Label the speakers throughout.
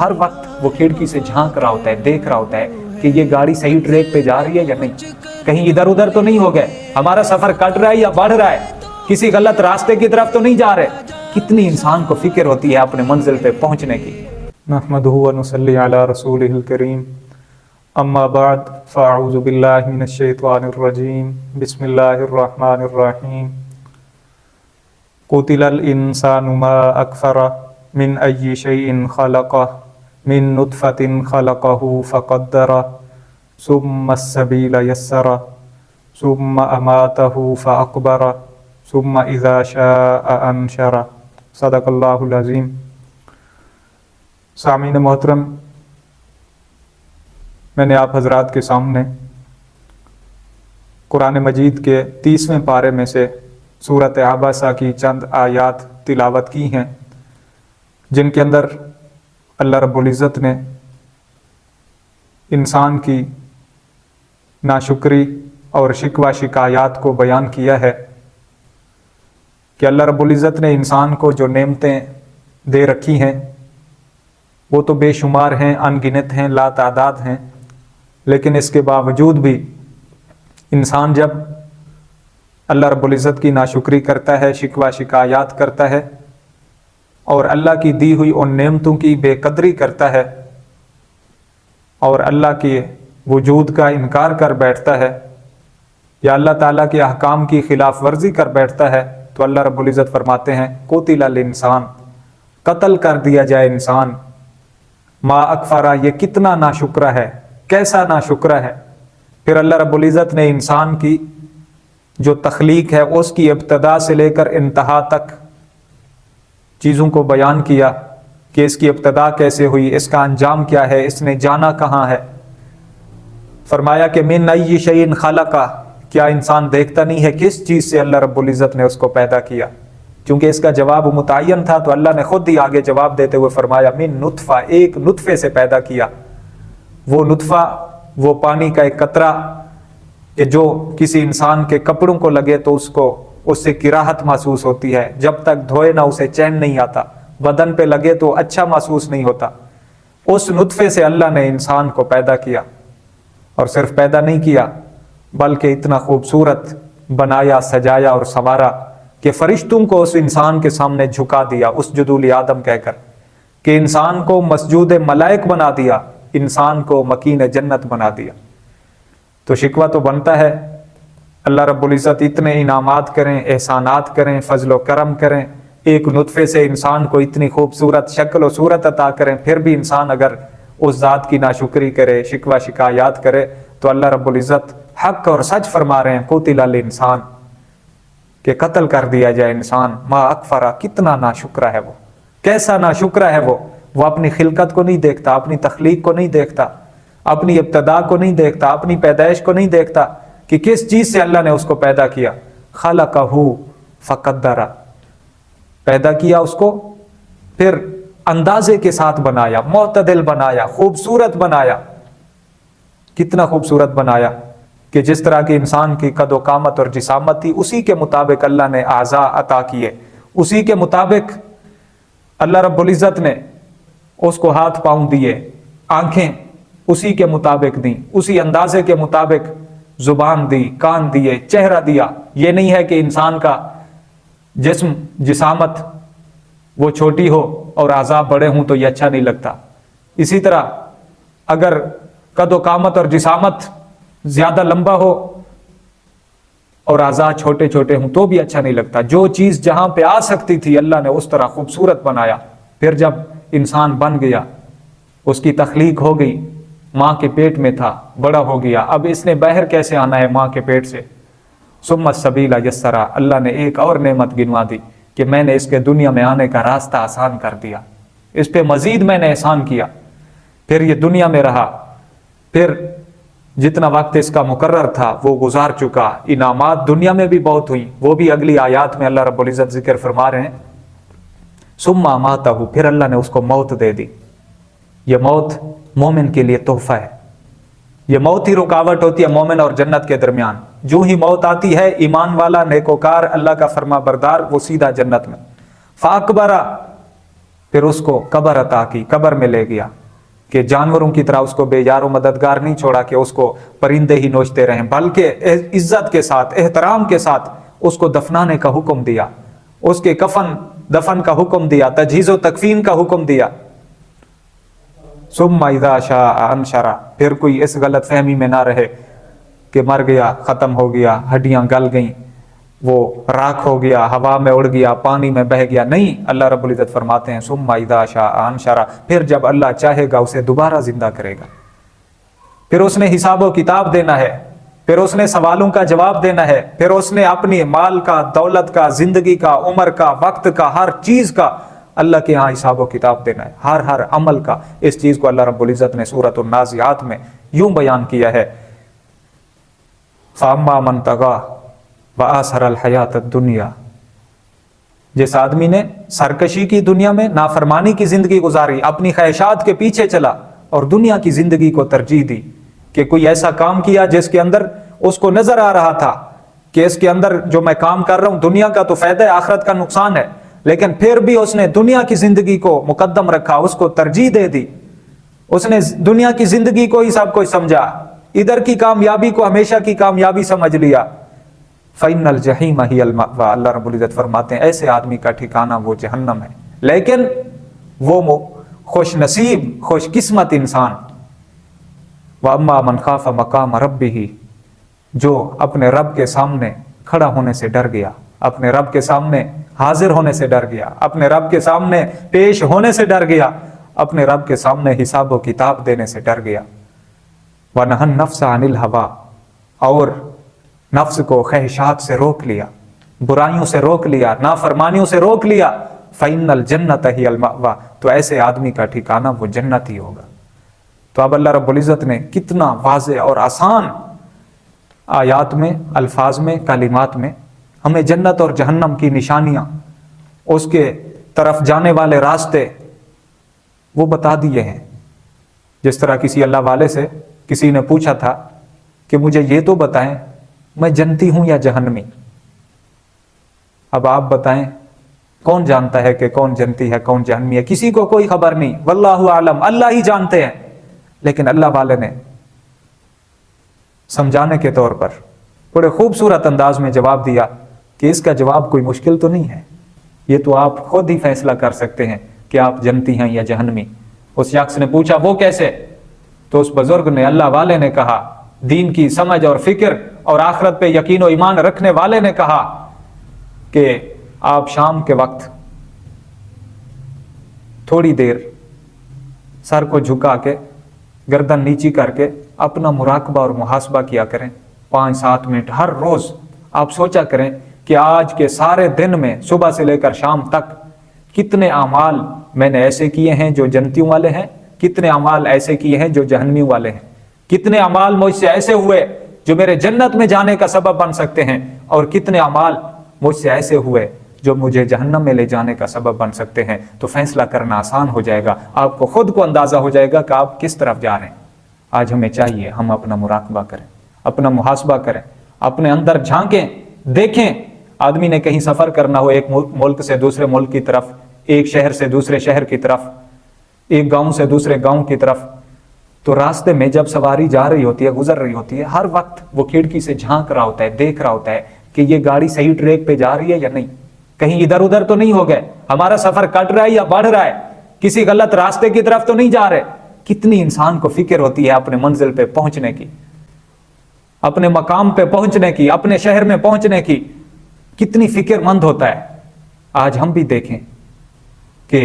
Speaker 1: ہر وقت وہ کھڑکی سے جھانک رہا ہوتا ہے، دیکھ رہا ہوتا ہے کہ یہ گاڑی صحیح ٹریک پہ جا رہی ہے یا نہیں، کہیں ادھر ادھر تو نہیں ہو گئے، ہمارا سفر کٹ رہا ہے یا بڑھ رہا ہے، کسی غلط راستے کی طرف تو نہیں جا رہے۔ کتنی انسان کو فکر ہوتی ہے اپنے منزل پہ پہنچنے کی۔
Speaker 2: نحمدہ ونصلی علی رسولہ الکریم، اما بعد فاعوذ باللہ من الشیطان الرجیم، بسم اللہ الرحمن الرحیم۔ قتل الانسان ما اکفرہ من ای شیء خلقہ من نطفۃ خلقہ فقدرہ ثم السبیل یسرہ ثم اماتہ فاقبرہ ثم اذا شاء انشرہ۔ صدق اللہ العظیم۔ سامعین محترم، میں نے آپ حضرات کے سامنے قرآن مجید کے 30ویں پارے میں سے سورۃ عبسہ کی چند آیات تلاوت کی ہیں، جن کے اندر اللہ رب العزت نے انسان کی ناشکری اور شکوہ شکایات کو بیان کیا ہے کہ اللہ رب العزت نے انسان کو جو نعمتیں دے رکھی ہیں وہ تو بے شمار ہیں، ان گنت ہیں، لا تعداد ہیں، لیکن اس کے باوجود بھی انسان جب اللہ رب العزت کی ناشکری کرتا ہے، شکوہ شکایات کرتا ہے اور اللہ کی دی ہوئی ان نعمتوں کی بے قدری کرتا ہے اور اللہ کے وجود کا انکار کر بیٹھتا ہے یا اللہ تعالیٰ کے احکام کی خلاف ورزی کر بیٹھتا ہے، تو اللہ رب العزت فرماتے ہیں قتل الانسان، قتل کر دیا جائے انسان، ما اکفرہ، یہ کتنا ناشکرہ ہے، کیسا ناشکرہ ہے۔ پھر اللہ رب العزت نے انسان کی جو تخلیق ہے اس کی ابتدا سے لے کر انتہا تک چیزوں کو بیان کیا کہ اس کی ابتدا کیسے ہوئی، اس کا انجام کیا ہے، اس نے جانا کہاں ہے۔ فرمایا کہ من ای شیء خلقہ، کیا انسان دیکھتا نہیں ہے کس چیز سے اللہ رب العزت نے اس کو پیدا کیا؟ چونکہ اس کا جواب متعین تھا تو اللہ نے خود ہی آگے جواب دیتے ہوئے فرمایا من نطفہ، ایک نطفے سے پیدا کیا۔ وہ نطفہ، وہ پانی کا ایک قطرہ کہ جو کسی انسان کے کپڑوں کو لگے تو اس سے کراہت محسوس ہوتی ہے، جب تک دھوئے نہ اسے چین نہیں آتا، بدن پہ لگے تو اچھا محسوس نہیں ہوتا۔ اس نطفے سے اللہ نے انسان کو پیدا کیا، اور صرف پیدا نہیں کیا بلکہ اتنا خوبصورت بنایا، سجایا اور سنوارا کہ فرشتوں کو اس انسان کے سامنے جھکا دیا، اسجدوا لآدم کہہ کر، کہ انسان کو مسجود ملائک بنا دیا، انسان کو مکین جنت بنا دیا۔ تو شکوہ تو بنتا ہے، اللہ رب العزت اتنے انعامات کریں، احسانات کریں، فضل و کرم کریں، ایک نطفے سے انسان کو اتنی خوبصورت شکل و صورت عطا کریں، پھر بھی انسان اگر اس ذات کی ناشکری کرے، شکوہ شکایات کرے، تو اللہ رب العزت حق اور سچ فرما رہے ہیں قتل الانسان، کہ قتل کر دیا جائے انسان، ما اکفرہ، کتنا ناشکرہ ہے وہ، کیسا ناشکرہ ہے وہ اپنی خلقت کو نہیں دیکھتا، اپنی تخلیق کو نہیں دیکھتا، اپنی ابتدا کو نہیں دیکھتا، اپنی پیدائش کو نہیں دیکھتا کہ کس چیز سے اللہ نے اس کو پیدا کیا۔ خلقہ فقدرہ، پیدا کیا اس کو، پھر اندازے کے ساتھ بنایا، معتدل بنایا، خوبصورت بنایا۔ کتنا خوبصورت بنایا کہ جس طرح کی انسان کی قد و قامت اور جسامت تھی، اسی کے مطابق اللہ نے اعضاء عطا کیے، اسی کے مطابق اللہ رب العزت نے اس کو ہاتھ پاؤں دیے، آنکھیں اسی کے مطابق دیں، اسی اندازے کے مطابق زبان دی، کان دیے، چہرہ دیا۔ یہ نہیں ہے کہ انسان کا جسم، جسامت وہ چھوٹی ہو اور اعضاء بڑے ہوں تو یہ اچھا نہیں لگتا۔ اسی طرح اگر قد و قامت اور جسامت زیادہ لمبا ہو اور اعضاء چھوٹے چھوٹے ہوں تو بھی اچھا نہیں لگتا۔ جو چیز جہاں پہ آ سکتی تھی اللہ نے اس طرح خوبصورت بنایا۔ پھر جب انسان بن گیا، اس کی تخلیق ہو گئی، ماں کے پیٹ میں تھا، بڑا ہو گیا، اب اس نے باہر کیسے آنا ہے ماں کے پیٹ سے؟ ثم السبیل یسرا، اللہ نے ایک اور نعمت گنوا دی کہ میں نے اس کے دنیا میں آنے کا راستہ آسان کر دیا، اس پہ مزید میں نے احسان کیا۔ پھر یہ دنیا میں رہا، پھر جتنا وقت اس کا مقرر تھا وہ گزار چکا، انعامات دنیا میں بھی بہت ہوئی، وہ بھی اگلی آیات میں اللہ رب العزت ذکر فرما رہے ہیں۔ ثم اماتہ، پھر اللہ نے اس کو موت دے دی۔ یہ موت مومن کے لیے تحفہ ہے، یہ موت ہی رکاوٹ ہوتی ہے مومن اور جنت کے درمیان۔ جو ہی موت آتی ہے، ایمان والا، نیکوکار، اللہ کا فرما بردار، وہ سیدھا جنت میں۔ فاکبرہ، پھر اس کو قبر عطا کی، قبر میں لے گیا کہ جانوروں کی طرح اس کو بے یار و مددگار نہیں چھوڑا کہ اس کو پرندے ہی نوچتے رہیں، بلکہ عزت کے ساتھ، احترام کے ساتھ اس کو دفنانے کا حکم دیا، اس کے کفن دفن کا حکم دیا، تجہیز و تکفین کا حکم دیا۔ ثم اذا شاء انشرہ، پھر کوئی اس غلط فہمی میں نہ رہے کہ مر گیا، ختم ہو گیا، ہڈیاں گل گئیں، وہ راکھ ہو گیا، ہوا میں اڑ گیا، پانی میں بہہ گیا، نہیں، اللہ رب العزت فرماتے ہیں ثم اذا شاء انشرہ، پھر جب اللہ چاہے گا اسے دوبارہ زندہ کرے گا، پھر اس نے حساب و کتاب دینا ہے، پھر اس نے سوالوں کا جواب دینا ہے، پھر اس نے اپنی مال کا، دولت کا، زندگی کا، عمر کا، وقت کا، ہر چیز کا اللہ کے ہاں حساب و کتاب دینا ہے، ہر عمل کا۔ اس چیز کو اللہ رب العزت نے سورۃ النازعات میں یوں بیان کیا ہے، فَأَمَّا مَنْ طَغَىٰ وَآثَرَ الْحَيَاةَ الدُّنْيَا، جس آدمی نے سرکشی کی، دنیا میں نافرمانی کی زندگی گزاری، اپنی خواہشات کے پیچھے چلا اور دنیا کی زندگی کو ترجیح دی، کہ کوئی ایسا کام کیا جس کے اندر اس کو نظر آ رہا تھا کہ اس کے اندر جو میں کام کر رہا ہوں دنیا کا تو فائدہ ہے، آخرت کا نقصان ہے، لیکن پھر بھی اس نے دنیا کی زندگی کو مقدم رکھا، اس کو ترجیح دے دی، اس نے دنیا کی زندگی کو ہی سب کچھ سمجھا، ادھر کی کامیابی کو ہمیشہ کی کامیابی سمجھ لیا، فَإِنَّ الْجَحِيمَ هِيَ الْمَأْوَىٰ، اللہ رب العزت فرماتے ہیں ایسے آدمی کا ٹھکانہ وہ جہنم ہے۔ لیکن وہ خوش نصیب، خوش قسمت انسان، وَأَمَّا مَنْ خَافَ مَقَامَ رَبِّهِ، جو اپنے رب کے سامنے کھڑا ہونے سے ڈر گیا، اپنے رب کے سامنے حاضر ہونے سے ڈر گیا، اپنے رب کے سامنے پیش ہونے سے ڈر گیا، اپنے رب کے سامنے حساب و کتاب دینے سے ڈر گیا، وَنَهَى النَّفْسَ عَنِ الْهَوَىٰ، اور نفس کو خواہشات سے روک لیا، برائیوں سے روک لیا، نافرمانیوں سے روک لیا، فَإِنَّ الْجَنَّةَ هِيَ الْمَأْوَىٰ، تو ایسے آدمی کا ٹھکانہ وہ جنت ہی ہوگا۔ تو اب اللہ رب العزت نے کتنا واضح اور آسان آیات میں، الفاظ میں، کلمات میں ہمیں جنت اور جہنم کی نشانیاں، اس کے طرف جانے والے راستے وہ بتا دیے ہیں۔ جس طرح کسی اللہ والے سے کسی نے پوچھا تھا کہ مجھے یہ تو بتائیں میں جنتی ہوں یا جہنمی، اب آپ بتائیں کون جانتا ہے کہ کون جنتی ہے کون جہنمی ہے؟ کسی کو کوئی خبر نہیں، واللہ اعلم، اللہ ہی جانتے ہیں۔ لیکن اللہ والے نے سمجھانے کے طور پر بڑے خوبصورت انداز میں جواب دیا کہ اس کا جواب کوئی مشکل تو نہیں ہے، یہ تو آپ خود ہی فیصلہ کر سکتے ہیں کہ آپ جنتی ہیں یا جہنمی۔ اس شخص نے پوچھا وہ کیسے؟ تو اس بزرگ نے، اللہ والے نے کہا، دین کی سمجھ اور فکر اور آخرت پہ یقین و ایمان رکھنے والے نے کہا کہ آپ شام کے وقت تھوڑی دیر سر کو جھکا کے، گردن نیچی کر کے اپنا مراقبہ اور محاسبہ کیا کریں، 5-7 منٹ ہر روز آپ سوچا کریں کہ آج کے سارے دن میں صبح سے لے کر شام تک کتنے اعمال میں نے ایسے کیے ہیں جو جنتیوں والے ہیں، کتنے اعمال ایسے کیے ہیں جو جہنمیوں والے ہیں، کتنے اعمال مجھ سے ایسے ہوئے جو میرے جنت میں جانے کا سبب بن سکتے ہیں، اور کتنے اعمال مجھ سے ایسے ہوئے جو مجھے جہنم میں لے جانے کا سبب بن سکتے ہیں۔ تو فیصلہ کرنا آسان ہو جائے گا، آپ کو خود کو اندازہ ہو جائے گا کہ آپ کس طرف جا رہے ہیں۔ آج ہمیں چاہیے ہم اپنا مراقبہ کریں، اپنا محاسبہ کریں، اپنے اندر جھانکیں، دیکھیں۔ آدمی نے کہیں سفر کرنا ہو، ایک ملک سے دوسرے ملک کی طرف، ایک شہر سے دوسرے شہر کی طرف، ایک گاؤں سے دوسرے گاؤں کی طرف، تو راستے میں جب سواری جا رہی ہوتی ہے، گزر رہی ہوتی ہے، ہر وقت وہ کھڑکی سے جھانک رہا ہوتا ہے، دیکھ رہا ہوتا ہے کہ یہ گاڑی صحیح ٹریک پہ جا رہی ہے یا نہیں، کہیں ادھر ادھر تو نہیں ہو گئے، ہمارا سفر کٹ رہا ہے یا بڑھ رہا ہے، کسی غلط راستے کی طرف تو نہیں جا رہے۔ کتنی انسان کو فکر ہوتی ہے اپنے منزل پہ پہنچنے کی، اپنے مقام پہ پہنچنے کی، اپنے شہر میں پہنچنے کی، کتنی فکر مند ہوتا ہے۔ آج ہم بھی دیکھیں کہ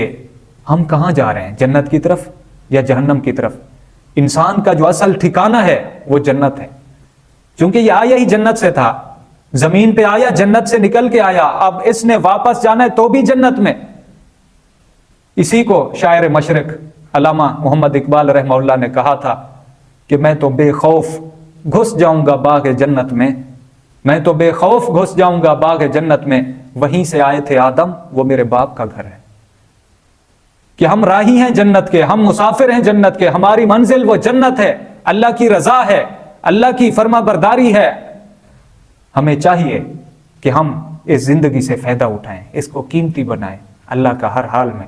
Speaker 2: ہم کہاں جا رہے ہیں، جنت کی طرف یا جہنم کی طرف۔ انسان کا جو اصل ٹھکانہ ہے وہ جنت ہے، چونکہ یہ آیا ہی جنت سے تھا، زمین پہ آیا، جنت سے نکل کے آیا، اب اس نے واپس جانا ہے تو بھی جنت میں۔ اسی کو شاعر مشرق علامہ محمد اقبال رحمہ اللہ نے کہا تھا کہ میں تو بے خوف گھس جاؤں گا باغ جنت میں، میں تو بے خوف گھس جاؤں گا باغ جنت میں، وہیں سے آئے تھے آدم، وہ میرے باپ کا گھر ہے۔ کہ ہم راہی ہیں جنت کے، ہم مسافر ہیں جنت کے، ہماری منزل وہ جنت ہے، اللہ کی رضا ہے، اللہ کی فرما برداری ہے۔ ہمیں چاہیے کہ ہم اس زندگی سے فائدہ اٹھائیں، اس کو قیمتی بنائیں اللہ کا ہر حال میں،